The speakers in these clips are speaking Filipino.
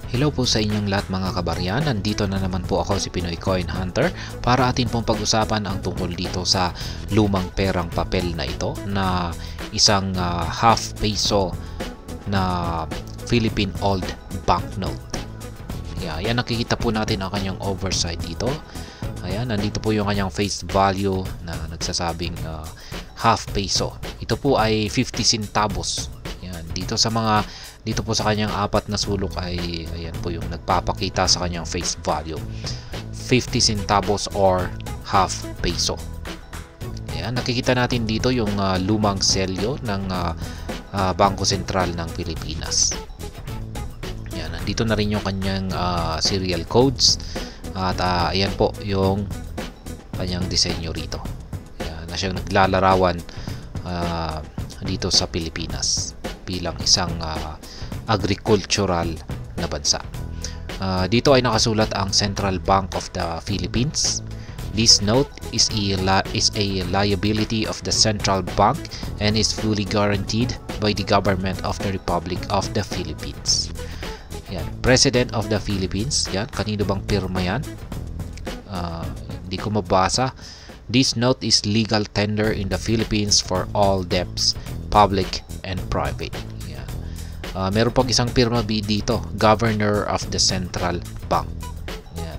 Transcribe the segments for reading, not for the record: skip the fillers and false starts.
Hello po sa inyong lahat mga kabaryan, nandito na naman po ako si Pinoy Coin Hunter para atin pong pag-usapan ang tungkol dito sa lumang perang papel na ito na isang half peso na Philippine old banknote. Yan, nakikita po natin ang kanyang oversight dito. Ayan, nandito po yung kanyang face value na nagsasabing half peso. Ito po ay 50 centavos. Yan, dito po sa kanyang apat na sulok ay ayan po yung nagpapakita sa kanyang face value. 50 centavos or half peso. Ayan, nakikita natin dito yung lumang selyo ng Bangko Sentral ng Pilipinas. Ayan, nandito na rin yung kanyang serial codes at ayan po yung kanyang disenyo rito. Ayan, na siyang naglalarawan dito sa Pilipinas bilang isang agricultural na bansa. Dito ay nakasulat ang Central Bank of the Philippines. This note is a liability of the Central Bank and is fully guaranteed by the government of the Republic of the Philippines. Yan, President of the Philippines. Yan, kanino bang pirma yan? Hindi ko mabasa. This note is legal tender in the Philippines for all debts, public and private. Meron pang isang pirma B dito, Governor of the Central Bank. Ayan.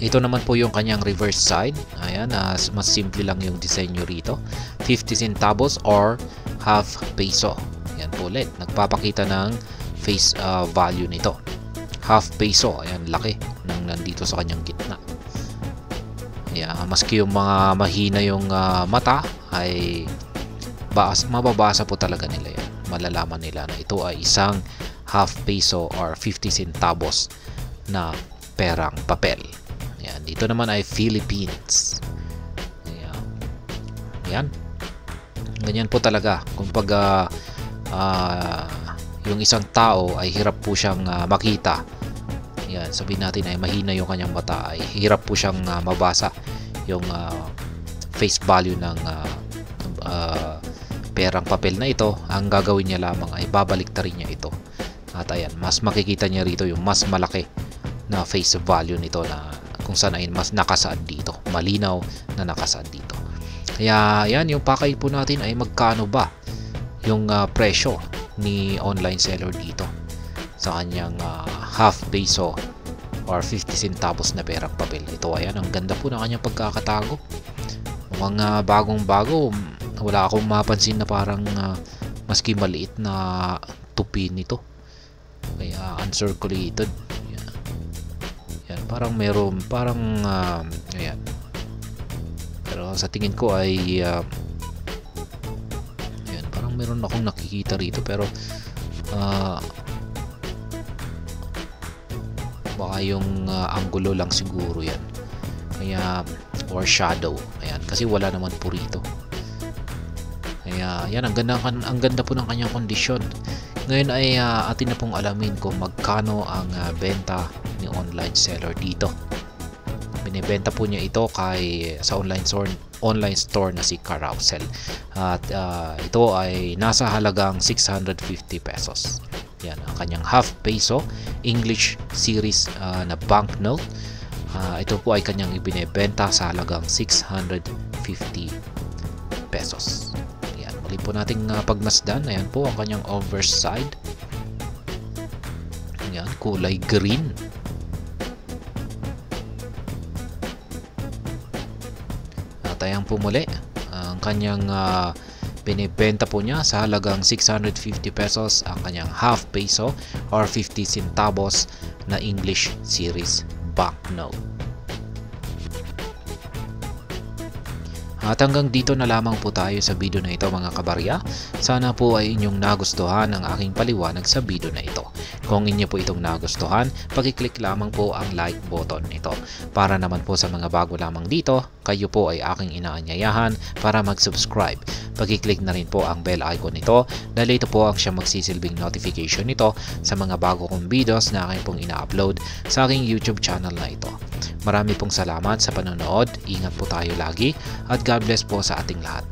Ito naman po yung kanyang reverse side. Ayan, mas simple lang yung disenyo rito. 50 centavos or half peso. Ayan po ulit, nagpapakita ng face value nito. Half peso, ayan, laki nang nandito sa kanyang gitna. Ayan, maski yung mga mahina yung mata ay mababasa po talaga nila yan. Malalaman nila na ito ay isang half peso or 50 centavos na perang papel. Ayan, dito naman ay Philippines. Ayan. Ayan. Ganyan po talaga. Kung yung isang tao ay hirap po siyang makita. Ayan, sabihin natin ay mahina yung kanyang mata, ay hirap po siyang mabasa yung face value ng perang papel na ito. Ang gagawin niya lamang ay babaliktarin niya ito. At ayan, mas makikita niya rito yung mas malaki na face value nito na kung saan ay mas nakasaad dito. Malinaw na nakasaad dito. Kaya yan, yung pakay po natin ay magkano ba yung presyo ni online seller dito sa kanyang half peso or 50 centavos na perang papel. Ito ayan, ang ganda po ng kanyang pagkakatago. Mukhang bagong-bago. Wala akong mapansin na parang maski maliit na tupi nito. Kaya uncirculated. Yan, parang meron, ayan. Pero sa tingin ko ay ayan, parang meron akong nakikita rito pero baka yung angulo lang siguro yan. Kaya or shadow. Ayan, kasi wala naman po rito. Kaya yan, ang ganda po ng kanyang kondisyon. Ngayon ay atin na pong alamin kung magkano ang benta ni online seller dito. Binibenta po niya ito sa online store na si Carousel. At ito ay nasa halagang 650 pesos. Yan, ang kanyang half peso English series na banknote. Ito po ay kanyang ibinebenta sa halagang 650 pesos. Ayan, muli po nating pagmasdan. Ayan po ang kanyang overside. Ayan, kulay green. At ayan po muli ang kanyang binibenta po niya sa halagang 650 pesos ang kanyang half peso or 50 centavos na English series banknote. At hanggang dito na lamang po tayo sa video na ito mga kabarya. Sana po ay inyong nagustuhan ang aking paliwanag sa video na ito. Kung inyo po itong nagustuhan, pag-click lamang po ang like button nito. Para naman po sa mga bago lamang dito, kayo po ay aking inaanyayahan para mag-subscribe. Pag-click na rin po ang bell icon nito dahil ito po ang siyang magsisilbing notification nito sa mga bago kong videos na aking pong ina-upload sa aking YouTube channel na ito. Marami pong salamat sa panonood. Ingat po tayo lagi at God bless po sa ating lahat.